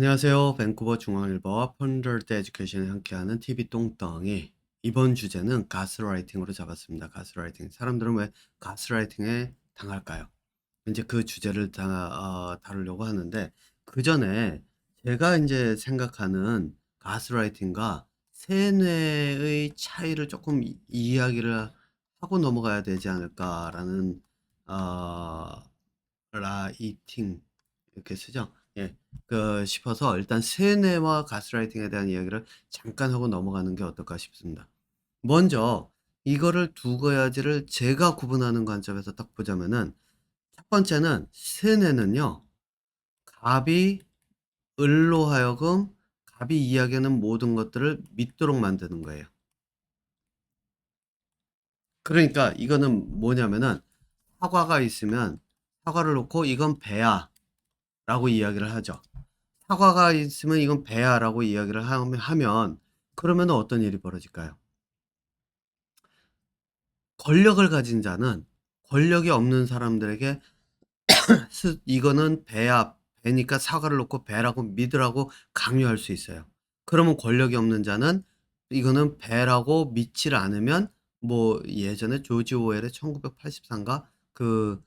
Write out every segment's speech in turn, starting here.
안녕하세요. 밴쿠버 중앙일보와 펀더드 에듀케이션이 함께하는 TV 똥덩이. 이번 주제는 가스라이팅으로 잡았습니다. 가스라이팅. 사람들은 왜 가스라이팅에 당할까요? 이제 그 주제를 다루려고 하는데, 그 전에 제가 이제 생각하는 가스라이팅과 세뇌의 차이를 조금 이야기를 하고 넘어가야 되지 않을까라는, 어, 라이팅 이렇게 쓰죠. 예. 싶어서 일단 세뇌와 가스라이팅에 대한 이야기를 잠깐 하고 넘어가는 게 어떨까 싶습니다. 먼저 이거를 두 가지를 제가 구분하는 관점에서 딱 보자면은, 첫 번째는 세뇌는요. 갑이 을로 하여금 갑이 이야기하는 모든 것들을 믿도록 만드는 거예요. 그러니까 이거는 뭐냐면은, 사과가 있으면 사과를 놓고 이건 배야 라고 이야기를 하죠. 사과가 있으면 이건 배야라고 이야기를 하면 그러면 어떤 일이 벌어질까요? 권력을 가진 자는 권력이 없는 사람들에게 이거는 배야, 배니까 사과를 놓고 배라고 믿으라고 강요할 수 있어요. 그러면 권력이 없는 자는 이거는 배라고 믿지를 않으면, 뭐 예전에 조지 오웰의 1984인가 그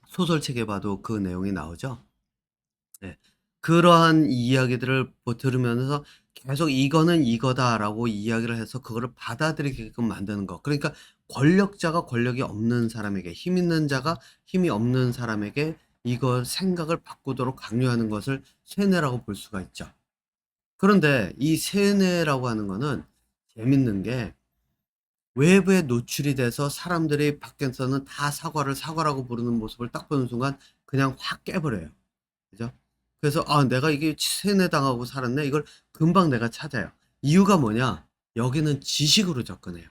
소설책에 봐도 그 내용이 나오죠. 네. 그러한 이야기들을 뭐 들으면서 계속 '이거는 이거다.'라고 이야기를 해서 그거를 받아들이게끔 만드는 거. 그러니까 권력자가 권력이 없는 사람에게, 힘 있는 자가 힘이 없는 사람에게 이거 생각을 바꾸도록 강요하는 것을 세뇌라고 볼 수가 있죠. 그런데 이 세뇌라고 하는 거는 재밌는 게, 외부에 노출이 돼서 사람들이 밖에서는 다 사과를 사과라고 부르는 모습을 딱 보는 순간 그냥 확 깨버려요. 그죠? 그래서 '아 내가 이게 세뇌당하고 살았네.' 이걸 금방 내가 찾아요. 이유가 뭐냐? 여기는 지식으로 접근해요.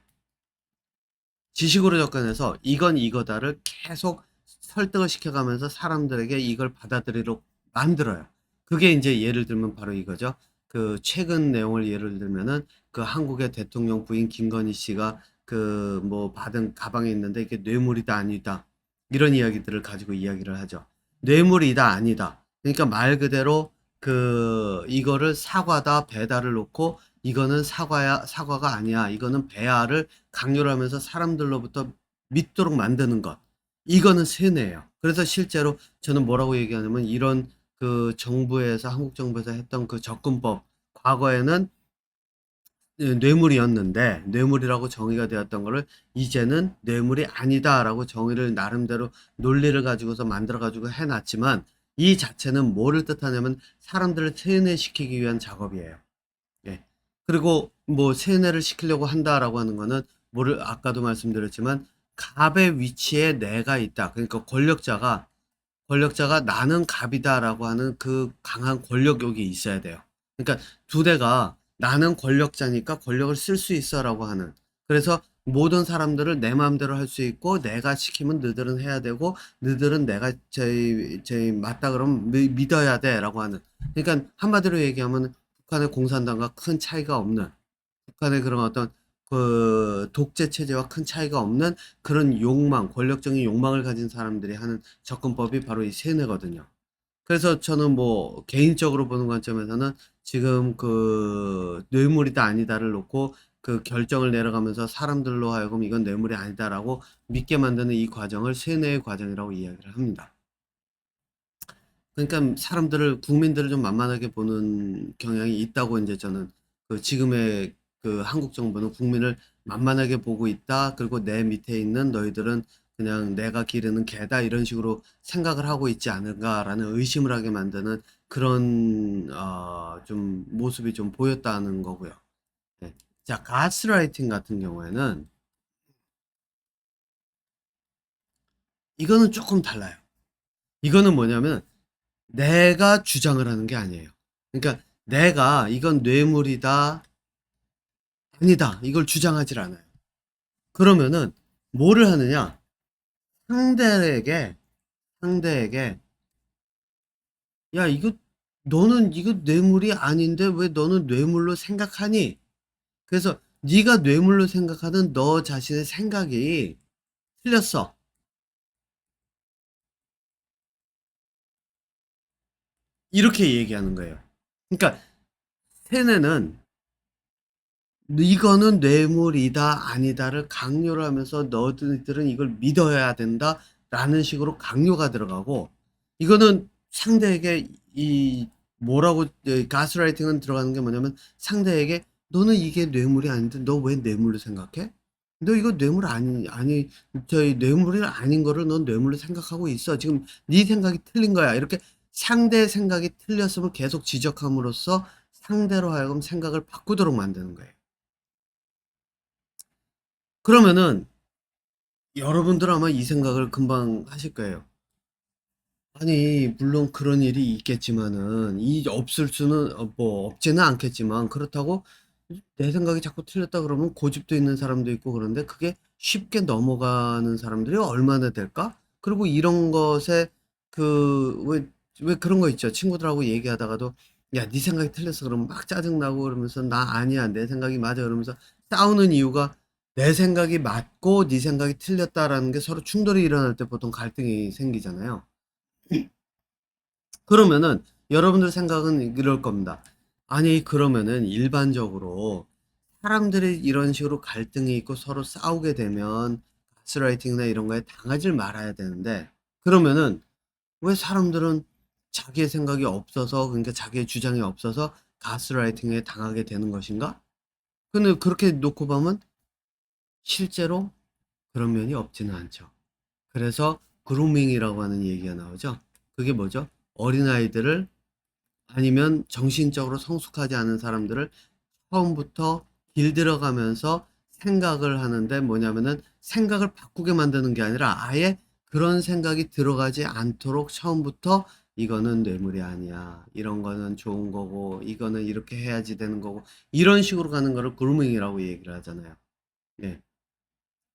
지식으로 접근해서 '이건 이거다.'를 계속 설득을 시켜가면서 사람들에게 이걸 받아들이도록 만들어요. 그게 인제 예를 들면 바로 이거죠. 그 최근 내용을 예를 들면은, 그 한국의 대통령 부인 김건희 씨가 그 뭐 받은 가방에 있는데 이게 뇌물이다 아니다, 이런 이야기들을 가지고 이야기를 하죠. 뇌물이다 아니다. 그러니까 말 그대로 이거를 사과다 배다를 놓고 이거는 사과야 사과가 아니야, 이거는 배야를 강요를 하면서 사람들로부터 믿도록 만드는 것. 이거는 세뇌예요. 그래서 실제로 저는 뭐라고 얘기하냐면, 이런 정부에서 한국 정부에서 했던 그 접근법, 과거에는 뇌물이었는데 뇌물이라고 정의가 되었던 거를 이제는 뇌물이 아니다라고 정의를 나름대로 논리를 가지고서 만들어 가지고 해 놨지만, 이 자체는 뭐를 뜻하냐면 사람들을 세뇌시키기 위한 작업이에요. 예. 그리고 뭐 세뇌를 시키려고 한다라고 하는 거는, 뭐를 아까도 말씀드렸지만 갑의 위치에 내가 있다. 그러니까 권력자가 '나는 갑이다.'라고 하는 그 강한 권력욕이 있어야 돼요. 그러니까 두 대가 '나는 권력자니까 권력을 쓸 수 있어.'라고 하는. 그래서 모든 사람들을 내 마음대로 할 수 있고, 내가 시키면 너희들은 해야 되고, 너희들은 내가 저희 맞다 그러면 믿어야 돼라고 하는. 그러니까 한마디로 얘기하면 북한의 공산당과 큰 차이가 없는, 북한의 그런 어떤 독재 체제와 큰 차이가 없는 그런 욕망, 권력적인 욕망을 가진 사람들이 하는 접근법이 바로 이 세뇌거든요. 그래서 저는 뭐 개인적으로 보는 관점에서는 지금 뇌물이다 아니다를 놓고 그 결정을 내려가면서 사람들로 하여금 이건 뇌물이 아니다라고 믿게 만드는 이 과정을 세뇌의 과정이라고 이야기를 합니다. 그러니까 국민들을 좀 만만하게 보는 경향이 있다고 인제 저는, 지금의 한국 정부는 국민을 만만하게 보고 있다. 그리고 '내 밑에 있는 너희들은 그냥 내가 기르는 개다.' 이런 식으로 생각을 하고 있지 않은가라는 의심을 하게 만드는 그런 좀 모습이 좀 보였다는 거고요. 네. 자, 가스라이팅 같은 경우에는 이거는 쪼끔 달라요. 이거는 뭐냐면 내가 주장을 하는 게 아니에요. 그러니까 내가 '이건 뇌물이다. 아니다.' 이걸 주장하질 않아요. 그러면은 뭐를 하느냐? 상대에게 상대에게 "야 이거 너는 이거 뇌물이 아닌데 왜 너는 뇌물로 생각하니?" 그래서 "네가 뇌물로 생각하는 너 자신의 생각이 틀렸어." 이렇게 얘기하는 거예요. 그러니까 세뇌는 "이거는 뇌물이다. 아니다."를 강요를 하면서 "너희들은 이걸 믿어야 된다."라는 식으로 강요가 들어가고, 이거는 상대에게 이 뭐라고 가스라이팅은 들어가는 게 뭐냐면, 상대에게 "너는 이게 뇌물이 아닌데 너 왜 뇌물로 생각해? 너 이거 뇌물 아니 저희 뇌물이 아닌 거를 넌 뇌물로 생각하고 있어. 지금 네 생각이 틀린 거야." 이렇게 상대의 생각이 틀렸음을 계속 지적함으로써 상대로 하여금 생각을 바꾸도록 만드는 거예요. 그러면은 여러분들 아마 이 생각을 금방 하실 거예요. 아니 물론 그런 일이 있겠지만은 이 없을 수는 뭐 없지는 않겠지만, 그렇다고 내 생각이 자꾸 틀렸다 그러면 고집도 있는 사람도 있고 그런데 그게 쉽게 넘어가는 사람들이 얼마나 될까? 그리고 이런 것에 왜 그런 거 있죠. 친구들하고 얘기하다가도 "야 네 생각이 틀렸어." 그러면 막 짜증 나고 그러면서 "나 아니야. 내 생각이 맞아." 그러면서 싸우는 이유가, 내 생각이 맞고 네 생각이 틀렸다라는 게 서로 충돌이 일어날 때 보통 갈등이 생기잖아요. 그러면은 여러분들 생각은 이럴 겁니다. 아니 그러면은 일반적으로 사람들이 이런 식으로 갈등이 있고 서로 싸우게 되면 가스라이팅이나 이런 거에 당하질 말아야 되는데, 그러면은 왜 사람들은 자기의 생각이 없어서, 그러니까 자기의 주장이 없어서 가스라이팅에 당하게 되는 것인가? 근데 그렇게 놓고 보면 실제로 그런 면이 없지는 않죠. 그래서 그루밍이라고 하는 얘기가 나오죠. 그게 뭐죠? 어린아이들을, 아니면 정신적으로 성숙하지 않은 사람들을 처음부터 길들여가면서 생각을 하는데, 뭐냐면은 생각을 바꾸게 만드는 게 아니라 아예 그런 생각이 들어가지 않도록 처음부터 "이거는 뇌물이 아니야. 이런 거는 좋은 거고 이거는 이렇게 해야지 되는 거고." 이런 식으로 가는 거를 그루밍이라고 얘기를 하잖아요. 네.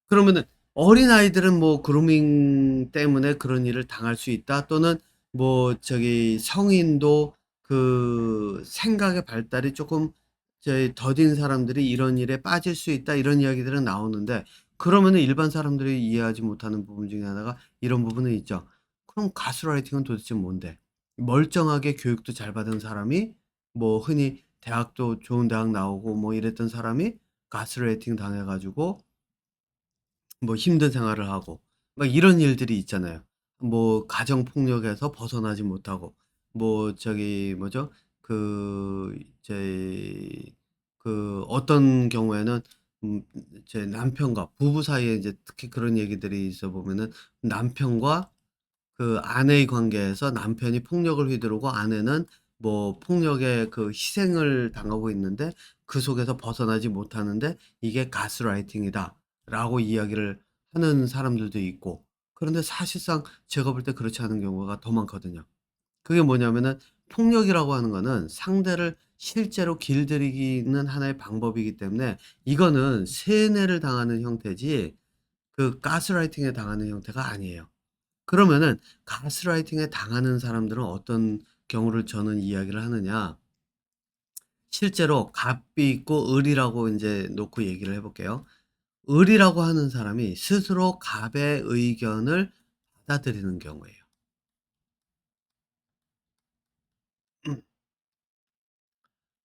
그러면은 어린아이들은 뭐 그루밍 때문에 그런 일을 당할 수 있다, 또는 뭐 저기 성인도 그 생각의 발달이 쪼끔 저기 더딘 사람들이 이런 일에 빠질 수 있다, 이런 이야기들은 나오는데, 그러면은 일반 사람들이 이해하지 못하는 부분 중에 하나가 이런 부분은 있죠. 그럼 가스라이팅은 도대체 뭔데? 멀쩡하게 교육도 잘 받은 사람이, 뭐 흔히 대학도 좋은 대학 나오고 뭐 이랬던 사람이 가스라이팅 당해 가지고 뭐 힘든 생활을 하고 막 이런 일들이 있잖아요. 뭐 가정 폭력에서 벗어나지 못하고, 뭐 저기 뭐죠? 그 이제 어떤 경우에는 제 남편과 부부 사이에 이제 특히 그런 얘기들이 있어 보면은, 남편과 그 아내의 관계에서 남편이 폭력을 휘두르고 아내는 뭐 폭력의 그 희생을 당하고 있는데 그 속에서 벗어나지 못하는데 "이게 가스라이팅이다."라고 이야기를 하는 사람들도 있고. 그런데 사실상 제가 볼 때 그렇지 않은 경우가 더 많거든요. 그게 뭐냐면은, 폭력이라고 하는 거는 상대를 실제로 길들이기는 하나의 방법이기 때문에 이거는 세뇌를 당하는 형태지 그 가스라이팅에 당하는 형태가 아니에요. 그러면은 가스라이팅에 당하는 사람들은 어떤 경우를 저는 이야기를 하느냐. 실제로 갑이 있고 을이라고 인제 놓고 얘기를 해 볼게요. 을이라고 하는 사람이 스스로 갑의 의견을 받아들이는 경우예요.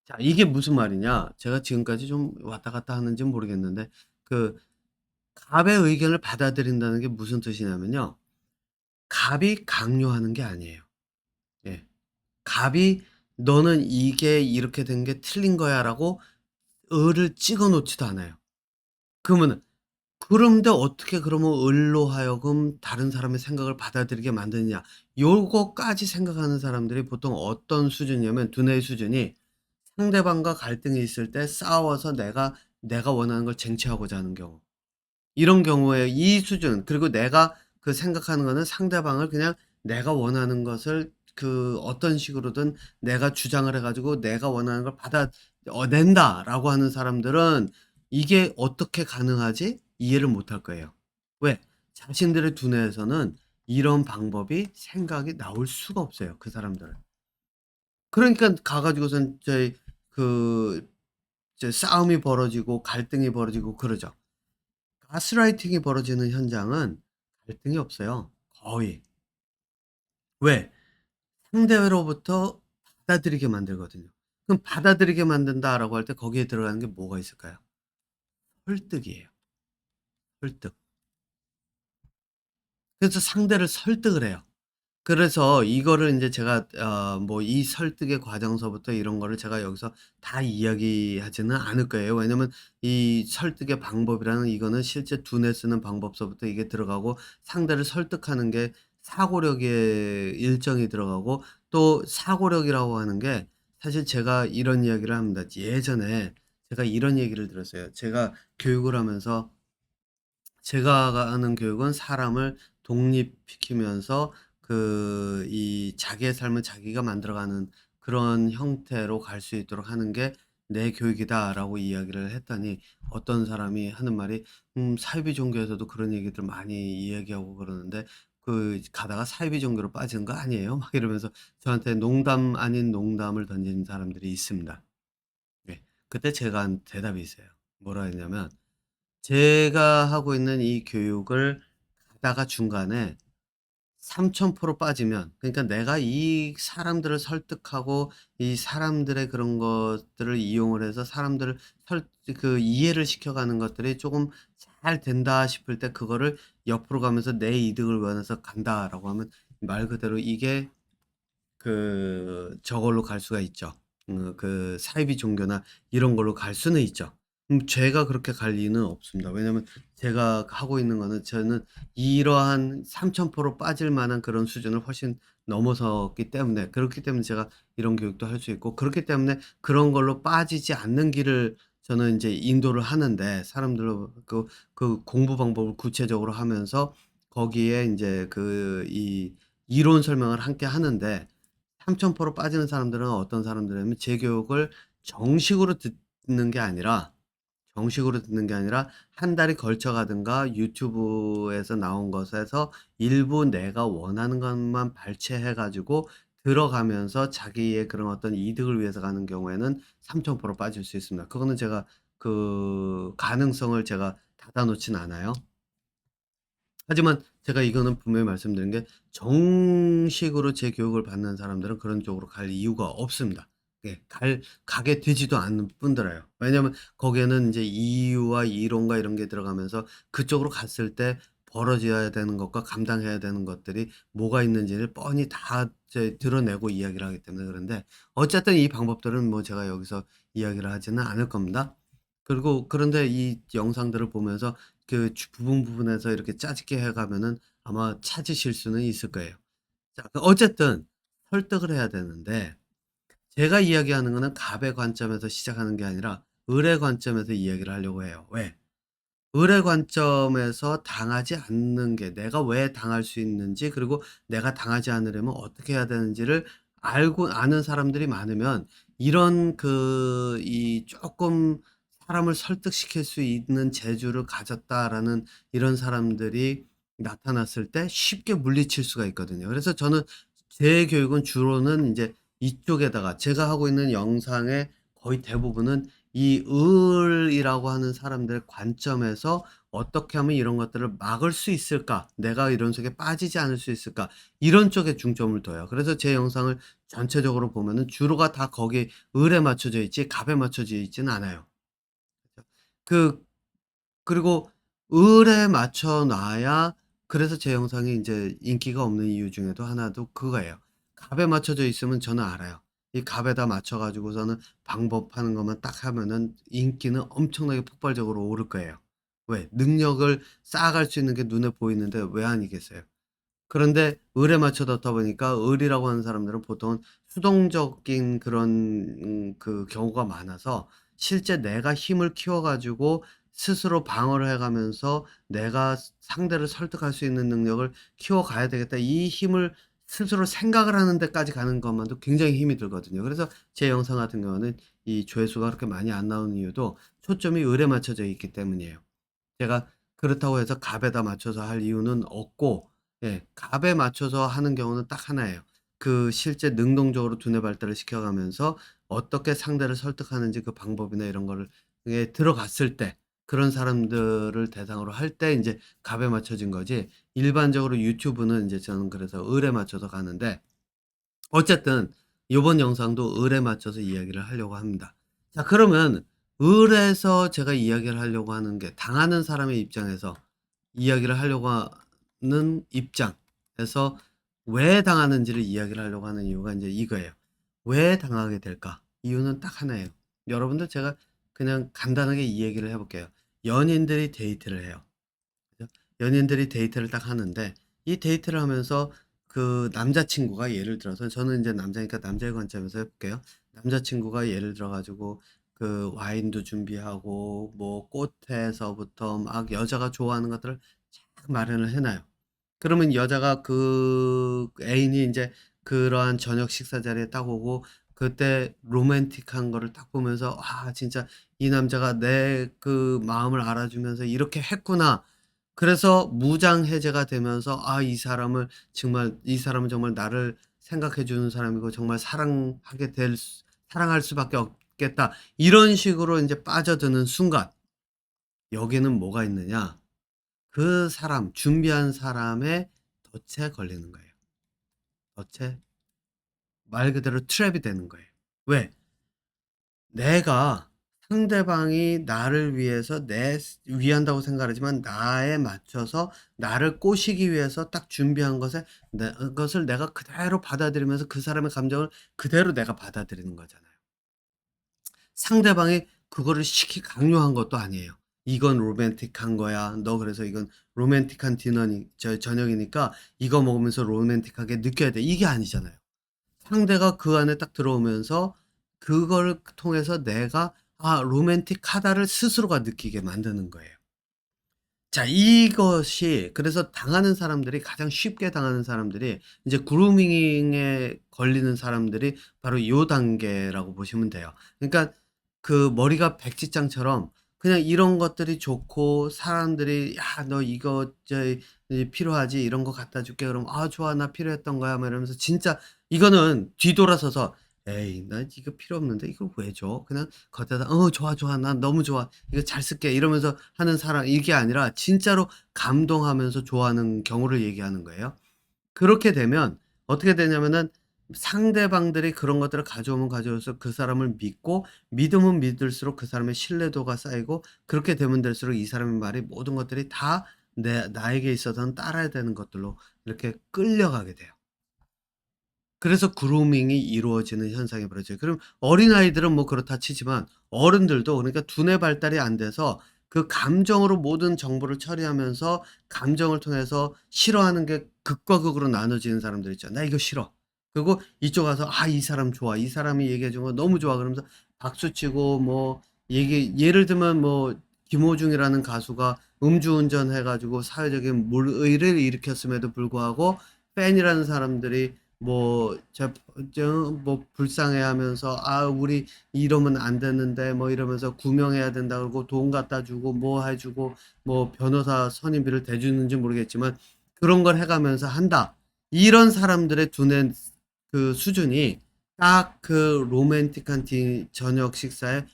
자 이게 무슨 말이냐. 제가 지금까지 좀 왔다 갔다 하는지는 모르겠는데, 그 갑의 의견을 받아들인다는 게 무슨 뜻이냐면요. 갑이 강요하는 게 아니에요. 예. 갑이 "너는 이게 이렇게 된 게 틀린 거야."라고 을을 찍어 놓지도 않아요. 그러면은, 그런데 어떻게 그러면 을로 하여금 다른 사람의 생각을 받아들이게 만드느냐. 요거까지 생각하는 사람들이 보통 어떤 수준이냐면, 두뇌의 수준이 상대방과 갈등이 있을 때 싸워서 내가 원하는 걸 쟁취하고자 하는 경우. 이런 경우에 이 수준, 그리고 내가 그 생각하는 거는 상대방을 그냥 내가 원하는 것을 어떤 식으로든 내가 주장을 해 가지고 '내가 원하는 걸 낸다.'라고 하는 사람들은 '이게 어떻게 가능하지?' 이해를 못할 거예요. 왜? 자신들의 두뇌에서는 이런 방법이 생각이 나올 수가 없어요, 그 사람들은. 그러니까 가 가지고선 저희 그 이제 싸움이 벌어지고 갈등이 벌어지고 그러죠. 가스라이팅이 벌어지는 현장은 갈등이 없어요, 거의. 왜? 상대로부터 받아들이게 만들거든요. 그럼 받아들이게 만든다라고 할 때 거기에 들어가는 게 뭐가 있을까요? 설득이에요. 설득. 그래서 상대를 설득을 해요. 그래서 이거를 인제 제가 뭐 이 설득의 과정서부터 이런 거를 제가 여기서 다 이야기하지는 않을 거예요. 왜냐면 이 설득의 방법이라는 이거는 실제 두뇌 쓰는 방법서부터 이게 들어가고 상대를 설득하는 게 사고력의 일정이 들어가고 또 사고력이라고 하는 게 사실 제가 이런 이야기를 합니다. 예전에 제가 이런 얘기를 들었어요. 제가 교육을 하면서 제가 하는 교육은 사람을 독립시키면서 이 자기의 삶을 자기가 만들어가는 그런 형태로 갈 수 있도록 하는 게 "내 교육이다."라고 이야기를 했더니 어떤 사람이 하는 말이 사이비 종교에서도 그런 얘기들 많이 이야기하고 그러는데 가다가 사이비 종교로 빠지는 거 아니에요?" 막 이러면서 저한테 농담 아닌 농담을 던진 사람들이 있습니다. 네. 그때 제가 한 대답이 있어요. 뭐라 했냐면 제가 하고 있는 이 교육을 가다가 중간에 3000% 빠지면, 그러니까 내가 이 사람들을 설득하고 이 사람들의 그런 것들을 이용을 해서 사람들을 설 이해를 시켜가는 것들이 쪼금 잘 된다 싶을 때 그거를 옆으로 가면서 '내 이득을 위해서 간다.'라고 하면 말 그대로 이게 저걸로 갈 수가 있죠. 사이비 종교나 이런 걸로 갈 수는 있죠. 제가 그렇게 갈 이유는 없습니다. 왜냐면 제가 하고 있는 거는 저는 이러한 3000% 빠질 만한 그런 수준을 훨씬 넘어섰기 때문에, 그렇기 때문에 제가 이런 교육도 할 수 있고, 그렇기 때문에 그런 걸로 빠지지 않는 길을 저는 인제 인도를 하는데, 사람들로 공부 방법을 구체적으로 하면서 거기에 인제 이 이론 설명을 함께 하는데, 3000% 빠지는 사람들은 어떤 사람들이냐면 제 교육을 정식으로 듣는 게 아니라 정식으로 듣는 게 아니라 한 달이 걸쳐 가든가 유튜브에서 나온 것에서 일부 내가 원하는 것만 발췌해 가지고 들어가면서 자기의 그런 어떤 이득을 위해서 가는 경우에는 3000% 빠질 수 있습니다. 그거는 제가 가능성을 제가 닫아 놓진 않아요. 하지만 제가 이거는 분명히 말씀드린 게 정식으로 제 교육을 받는 사람들은 그런 쪽으로 갈 이유가 없습니다. 예. 가게 되지도 않을 뿐더러요. 왜냐하면 거기에는 인제 이유와 이론과 이런 게 들어가면서 그쪽으로 갔을 때 벌어져야 되는 것과 감당해야 되는 것들이 뭐가 있는지를 뻔히 다 이제 드러내고 이야기를 하기 때문에 그런데, 어쨌든 이 방법들은 뭐 제가 여기서 이야기를 하지는 않을 겁니다. 그리고 그런데 이 영상들을 보면서 부분에서 이렇게 짜집게 해 가면은 아마 찾으실 수는 있을 거예요. 자, 어쨌든 설득을 해야 되는데 제가 이야기하는 거는 갑의 관점에서 시작하는 게 아니라 을의 관점에서 이야기를 하려고 해요. 왜? 을의 관점에서 당하지 않는 게, 내가 왜 당할 수 있는지, 그리고 내가 당하지 않으려면 어떻게 해야 되는지를 알고 아는 사람들이 많으면 이런 이 쪼끔 사람을 설득시킬 수 있는 재주를 가졌다라는 이런 사람들이 나타났을 때 쉽게 물리칠 수가 있거든요. 그래서 저는 제 교육은 주로는 인제 이쪽에다가 제가 하고 있는 영상의 거의 대부분은 이 을이라고 하는 사람들의 관점에서 '어떻게 하면 이런 것들을 막을 수 있을까? 내가 이런 속에 빠지지 않을 수 있을까?' 이런 쪽에 중점을 둬요. 그래서 제 영상을 전체적으로 보면은 주로가 다 거기에 을에 맞춰져 있지 갑에 맞춰져 있지는 않아요. 그 그리고 을에 맞춰 놔야, 그래서 제 영상이 인제 인기가 없는 이유 중에도 하나도 그거예요. 갑에 맞춰져 있으면 저는 알아요. 이 갑에다 맞춰 가지고서는 방법하는 것만 딱 하면은 인기는 엄청나게 폭발적으로 오를 거예요. 왜? 능력을 쌓아갈 수 있는 게 눈에 보이는데 왜 아니겠어요? 그런데 을에 맞춰 넣다 보니까 을이라고 하는 사람들은 보통은 수동적인 그런 경우가 많아서 실제 내가 힘을 키워 가지고 스스로 방어를 해 가면서 '내가 상대를 설득할 수 있는 능력을 키워 가야 되겠다.' 이 힘을 스스로 생각을 하는 데까지 가는 것만도 굉장히 힘이 들거든요. 그래서 제 영상 같은 경우는 이 조회수가 그렇게 많이 안 나오는 이유도 초점이 을에 맞춰져 있기 때문이에요. 제가 그렇다고 해서 갑에다 맞춰서 할 이유는 없고, 예, 갑에 맞춰서 하는 경우는 딱 하나예요. 실제 능동적으로 두뇌 발달을 시켜가면서 어떻게 상대를 설득하는지 그 방법이나 이런 거를 들어갔을 때, 그런 사람들을 대상으로 할 때 인제 갑에 맞춰진 거지, 일반적으로 유튜브는 인제 저는 그래서 을에 맞춰서 가는데, 어쨌든 요번 영상도 을에 맞춰서 이야기를 하려고 합니다. 자, 그러면 을에서 제가 이야기를 하려고 하는 게 당하는 사람의 입장에서 이야기를 하려고 하는 입장에서 왜 당하는지를 이야기를 하려고 하는 이유가 이제 이거예요. 왜 당하게 될까? 이유는 딱 하나예요. 여러분들, 제가 그냥 간단하게 이 얘기를 해볼게요. 연인들이 데이트를 해요. 그죠? 연인들이 데이트를 딱 하는데 이 데이트를 하면서 그 남자친구가, 예를 들어서 저는 이제 남자니까 남자의 관점에서 해볼게요. 남자친구가 예를 들어 가지고 그 와인도 준비하고 뭐 꽃에서부터 막 여자가 좋아하는 것들을 쫙 마련을 해놔요. 그러면 여자가 그 애인이 이제 그러한 저녁 식사 자리에 딱 오고 그때 로맨틱한 거를 딱 보면서 '아, 진짜 이 남자가 내 그 마음을 알아주면서 이렇게 했구나.' 그래서 무장해제가 되면서 '아, 이 사람은 정말 나를 생각해 주는 사람이고 정말 사랑할 수밖에 없겠다.' 이런 식으로 인제 빠져드는 순간 여기는 뭐가 있느냐? 그 사람, 준비한 사람의 덫에 걸리는 거예요. 덫에, 말 그대로 트랩이 되는 거예요. 왜? 내가 상대방이 나를 위해서 위한다고 생각하지만 나에 맞춰서 나를 꼬시기 위해서 딱 준비한 것을 내가 그대로 받아들이면서 그 사람의 감정을 그대로 내가 받아들이는 거잖아요. 상대방이 그거를 강요한 것도 아니에요. "이건 로맨틱한 거야. 너 그래서 이건 로맨틱한 저녁이니까 이거 먹으면서 로맨틱하게 느껴야 돼." 이게 아니잖아요. 상대가 그 안에 딱 들어오면서 그걸 통해서 내가 '아, 로맨틱하다.'를 스스로가 느끼게 만드는 거예요. 자, 이것이 그래서 당하는 사람들이, 가장 쉽게 당하는 사람들이 이제 그루밍에 걸리는 사람들이 바로 요 단계라고 보시면 돼요. 그러니까 그 머리가 백지장처럼 그냥 이런 것들이 좋고 사람들이 "야, 너 이거 필요하지? 이런 거 갖다 줄게." 그러면 "아, 좋아. 나 필요했던 거야." 막 이러면서 진짜 이거는 뒤돌아서서 "에이, 나 이거 필요 없는데 이걸 왜 줘? 그냥 갖다 다 좋아, 좋아. 난 너무 좋아. 이거 잘 쓸게." 이러면서 하는 사람, 이게 아니라 진짜로 감동하면서 좋아하는 경우를 얘기하는 거예요. 그렇게 되면 어떻게 되냐면은 상대방들이 그런 것들을 가져오면 가져올수록 그 사람을 믿고, 믿으면 믿을수록 그 사람의 신뢰도가 쌓이고, 그렇게 되면 될수록 이 사람의 말이, 모든 것들이 다 나에게 있어서는 따라야 되는 것들로 이렇게 끌려가게 돼요. 그래서 그루밍이 이루어지는 현상이 벌어져요. 그럼 어린아이들은 뭐 그렇다 치지만 어른들도, 그러니까 두뇌 발달이 안 돼서 그 감정으로 모든 정보를 처리하면서 감정을 통해서 싫어하는 게 극과 극으로 나눠지는 사람들 있죠. "나 이거 싫어." 그리고 이쪽 와서 "아, 이 사람 좋아. 이 사람이 얘기해 준 거 너무 좋아." 그러면서 박수치고 뭐 예를 들면 뭐 김호중이라는 가수가 음주운전해 가지고 사회적인 물의를 일으켰음에도 불구하고 팬이라는 사람들이 뭐 뭐 불쌍해하면서 "아, 우리 이러면 안 되는데." 뭐 이러면서 구명해야 된다 그러고 돈 갖다 주고 뭐 해 주고 뭐 변호사 선임비를 대주는지 모르겠지만 그런 걸 해 가면서 한다. 이런 사람들의 두뇌 그 수준이 딱 그 로맨틱한 저녁 식사에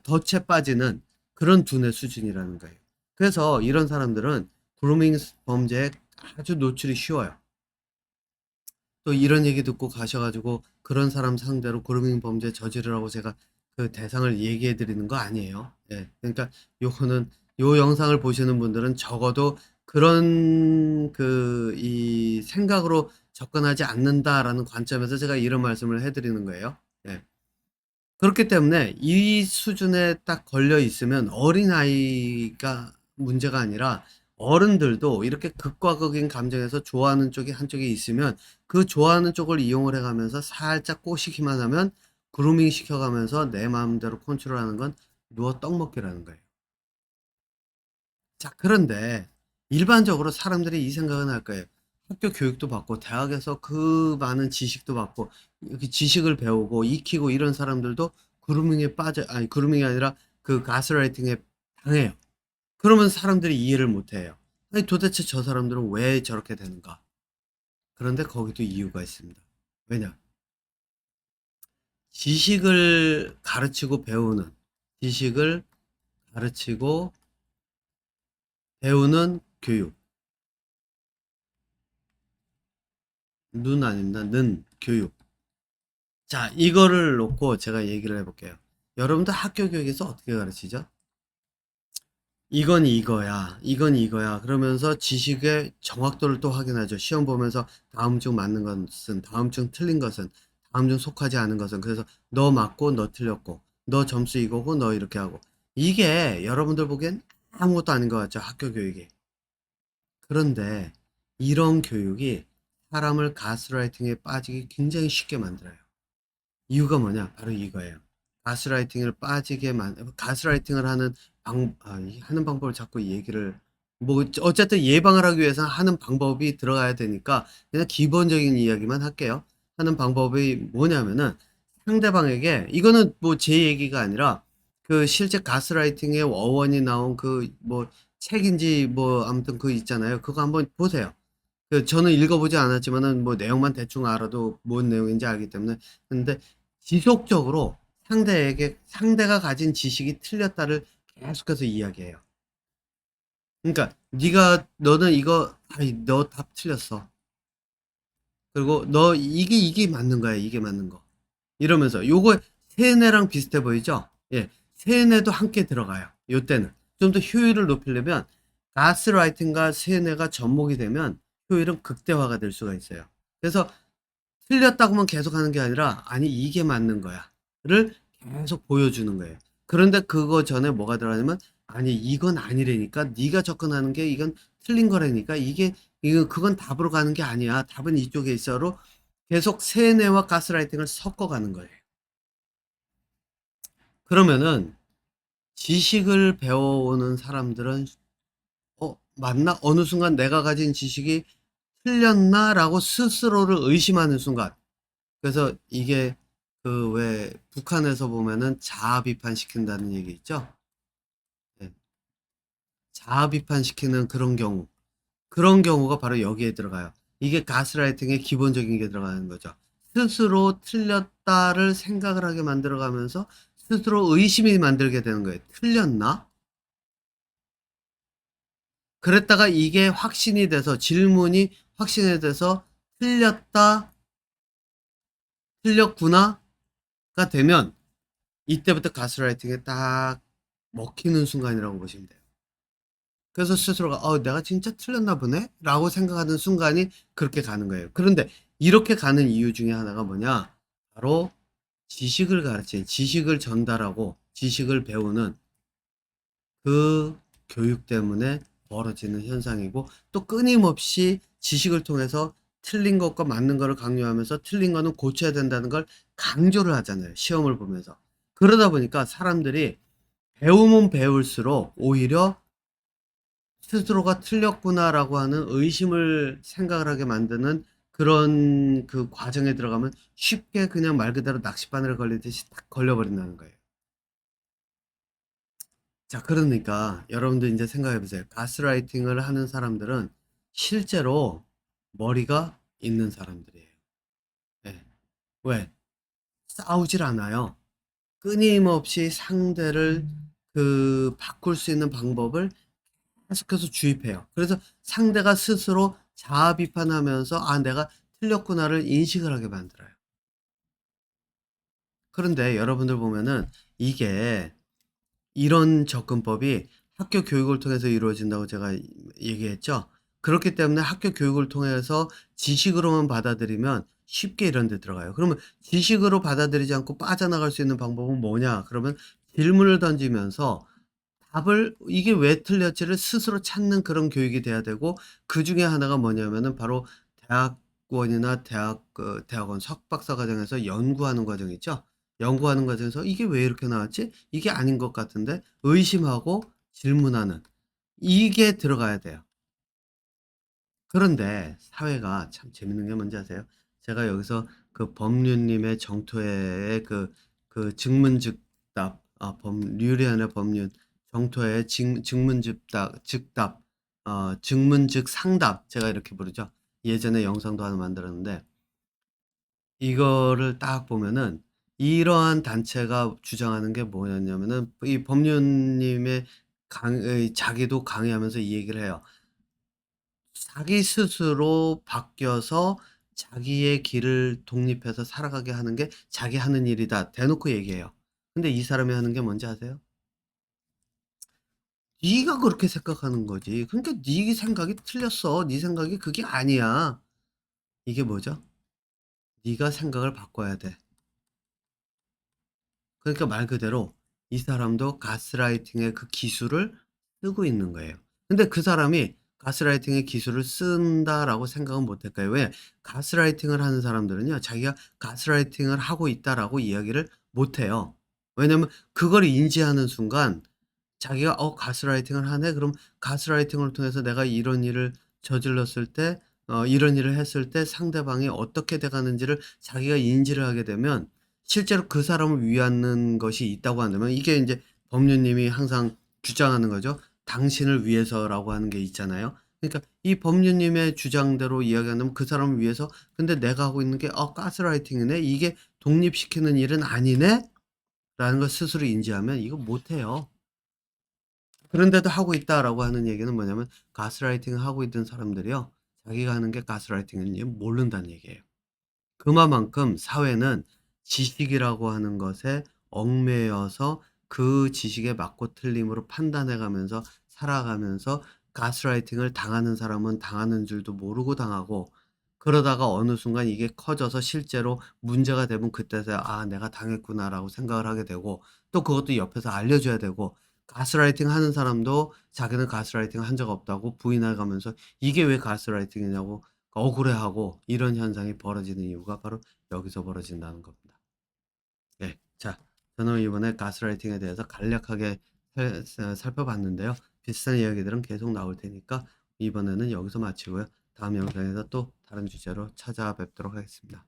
덫에 빠지는 그런 두뇌 수준이라는 거예요. 그래서 이런 사람들은 그루밍 범죄에 아주 노출이 쉬워요. 또 이런 얘기 듣고 가셔 가지고 그런 사람 상대로 그루밍 범죄 저지르라고 제가 그 대상을 얘기해 드리는 거 아니에요. 예. 그러니까 요거는, 요 영상을 보시는 분들은 적어도 그런 이 생각으로 접근하지 않는다라는 관점에서 제가 이런 말씀을 해 드리는 거예요. 예. 그렇기 때문에 이 수준에 딱 걸려 있으면 어린아이가 문제가 아니라 어른들도 이렇게 극과 극인 감정에서 좋아하는 쪽이 한쪽에 있으면 그 좋아하는 쪽을 이용을 해 가면서 살짝 꼬시기만 하면 그루밍 시켜 가면서 내 마음대로 컨트롤하는 건 누워 떡 먹기라는 거예요. 자, 그런데 일반적으로 사람들이 이 생각은 할 거예요. 학교 교육도 받고 대학에서 그 많은 지식도 받고 이렇게 지식을 배우고 익히고 이런 사람들도 그루밍이 아니라 그 가스라이팅에 당해요. 그러면 사람들이 이해를 못 해요. 아니, 도대체 저 사람들은 왜 저렇게 되는가? 그런데 거기도 이유가 있습니다. 왜냐? 지식을 가르치고 배우는, 지식을 가르치고 배우는 교육. 눈 아닙니다. 는 교육. 자, 이거를 놓고 제가 얘기를 해 볼게요. 여러분들 학교 교육에서 어떻게 가르치죠? "이건 이거야. 이건 이거야." 그러면서 지식의 정확도를 또 확인하죠. 시험 보면서 다음 중 맞는 것은, 다음 중 틀린 것은, 다음 중 속하지 않은 것은. 그래서 너 맞고 너 틀렸고, 너 점수 이거고 너 이렇게 하고. 이게 여러분들 보기엔 아무것도 아닌 것 같죠, 학교 교육이. 그런데 이런 교육이 사람을 가스라이팅에 빠지기 굉장히 쉽게 만들어요. 이유가 뭐냐? 바로 이거예요. 가스라이팅을 빠지게 가스라이팅을 하는 방법을 자꾸 얘기를, 뭐 어쨌든 예방을 하기 위해서 하는 방법이 들어가야 되니까 그냥 기본적인 이야기만 할게요. 하는 방법이 뭐냐면은, 상대방에게, 이거는 뭐 제 얘기가 아니라 그 실제 가스라이팅의 어원이 나온 그 뭐 책인지 뭐 아무튼 그 있잖아요. 그거 한번 보세요. 저는 읽어보지 않았지만은 뭐 내용만 대충 알아도 뭔 내용인지 알기 때문에. 근데 지속적으로 상대가 가진 지식이 틀렸다를 계속해서 이야기해요. 그러니까 너는 이거, 아이, 너 답 틀렸어. 그리고 너 이게 맞는 거야. 이게 맞는 거. 이러면서 요거 세뇌랑 비슷해 보이죠? 예. 세뇌도 함께 들어가요. 요때는. 좀 더 효율을 높이려면 가스라이팅과 세뇌가 접목이 되면 효율은 극대화가 될 수가 있어요. 그래서 틀렸다고만 계속 하는 게 아니라 아니 이게 맞는 거야를 계속 보여주는 거예요. 그런데 그거 전에 뭐가 들어가냐면, 아니 이건 아니라니까, 네가 접근하는 게 이건 틀린 거라니까, 이거 그건 답으로 가는 게 아니야, 답은 이쪽에 있어로 계속 세뇌와 가스라이팅을 섞어가는 거예요. 그러면은 지식을 배워오는 사람들은 맞나? 어느 순간 내가 가진 지식이 틀렸나라고 스스로를 의심하는 순간. 그래서 이게 그 왜 북한에서 보면은 자아 비판시킨다는 얘기 있죠? 네. 자아 비판시키는 그런 경우가 바로 여기에 들어가요. 이게 가스라이팅의 기본적인 게 들어가는 거죠. 스스로 틀렸다를 생각을 하게 만들어가면서 스스로 의심이 만들게 되는 거예요. 틀렸나? 그랬다가 이게 확신이 돼서, 질문이 확신이 돼서 틀렸다, 틀렸구나가 되면 이때부터 가스라이팅에 딱 먹히는 순간이라고 보시면 돼요. 그래서 스스로가 내가 진짜 틀렸나 보네? 라고 생각하는 순간이 그렇게 가는 거예요. 그런데 이렇게 가는 이유 중에 하나가 뭐냐? 바로 지식을 전달하고 지식을 배우는 그 교육 때문에 벌어지는 현상이고, 또 끊임없이 지식을 통해서 틀린 것과 맞는 거를 강요하면서 틀린 거는 고쳐야 된다는 걸 강조를 하잖아요, 시험을 보면서. 그러다 보니까 사람들이 배우면 배울수록 오히려 스스로가 틀렸구나라고 하는 의심을 생각을 하게 만드는 그런 그 과정에 들어가면 쉽게 그냥 말 그대로 낚싯바늘에 걸리듯이 딱 걸려버린다는 거예요. 자, 그러니까 여러분들 이제 생각해 보세요. 가스라이팅을 하는 사람들은 실제로 머리가 있는 사람들이에요. 네. 왜? 싸우질 않아요. 끊임없이 상대를 바꿀 수 있는 방법을 계속해서 주입해요. 그래서 상대가 스스로 자아 비판하면서 내가 틀렸구나를 인식을 하게 만들어요. 그런데 여러분들 보면은 이게, 이런 접근법이 학교 교육을 통해서 이루어진다고 제가 얘기했죠. 그렇기 때문에 학교 교육을 통해서 지식으로만 받아들이면 쉽게 이런 데 들어가요. 그러면 지식으로 받아들이지 않고 빠져나갈 수 있는 방법은 뭐냐? 그러면 질문을 던지면서 답을, 이게 왜 틀렸지를 스스로 찾는 그런 교육이 돼야 되고, 그중에 하나가 뭐냐면은 바로 대학원이나 대학원 석박사 과정에서 연구하는 과정 있죠. 연구하는 과정에서 '이게 왜 이렇게 나왔지? 이게 아닌 것 같은데?' 의심하고 질문하는, 이게 들어가야 돼요. 그런데 사회가 참 재밌는 게 뭔지 아세요? 제가 여기서 그 법률님의 정토회의 증문즉답, 류리안의 법률 정토회의 증문즉답, 증문즉상답, 제가 이렇게 부르죠. 예전에 영상도 하나 만들었는데, 이거를 딱 보면은 이러한 단체가 주장하는 게 뭐였냐면은, 이 법률님의 자기도 강의하면서 이 얘기를 해요. 자기 스스로 바뀌어서 자기의 길을 독립해서 살아가게 하는 게 자기 하는 일이다. 대놓고 얘기해요. 근데 이 사람이 하는 게 뭔지 아세요? 네가 그렇게 생각하는 거지. 그러니까 네 생각이 틀렸어. 네 생각이 그게 아니야. 이게 뭐죠? 네가 생각을 바꿔야 돼. 그러니까 말 그대로 이 사람도 가스라이팅의 그 기술을 쓰고 있는 거예요. 근데 그 사람이 '가스라이팅의 기술을 쓴다.'라고 생각은 못 할까요? 왜? 가스라이팅을 하는 사람들은요. 자기가 '가스라이팅을 하고 있다.'라고 이야기를 못 해요. 왜냐면 그걸 인지하는 순간 자기가 '어 가스라이팅을 하네. 그럼 가스라이팅을 통해서 내가 이런 일을 저질렀을 때 이런 일을 했을 때 상대방이 어떻게 돼 가는지를 자기가 인지를 하게 되면 실제로 그 사람을 위하는 것이 있다고 한다면 이게 인제 법률님이 항상 주장하는 거죠. "당신을 위해서."라고 하는 게 있잖아요. 그러니까 이 법률님의 주장대로 이야기한다면 그 사람을 위해서 '근데 내가 하고 있는 게 가스라이팅이네. 이게 독립시키는 일은 아니네.'라는 걸 스스로 인지하면 이거 못 해요. 그런데도 하고 있다라고 하는 얘기는 뭐냐면 가스라이팅을 하고 있던 사람들이요. 자기가 하는 게 가스라이팅인지 모른다는 얘기예요. 그만큼 사회는 지식이라고 하는 것에 얽매여서 그 지식에 맞고 틀림으로 판단해 가면서 살아가면서 가스라이팅을 당하는 사람은 당하는 줄도 모르고 당하고 그러다가 어느 순간 이게 커져서 실제로 문제가 되면 그때서야 '아 내가 당했구나.'라고 생각을 하게 되고 또 그것도 옆에서 알려줘야 되고 가스라이팅 하는 사람도 자기는 가스라이팅 한 적 없다고 부인해 가면서 "이게 왜 가스라이팅이냐."고 억울해하고 이런 현상이 벌어지는 이유가 바로 여기서 벌어진다는 겁니다. 네. 자, 저는 이번에 가스라이팅에 대해서 간략하게 살펴봤는데요. 비슷한 이야기들은 계속 나올 테니까 이번에는 여기서 마치고요. 다음 영상에서 또 다른 주제로 찾아뵙도록 하겠습니다.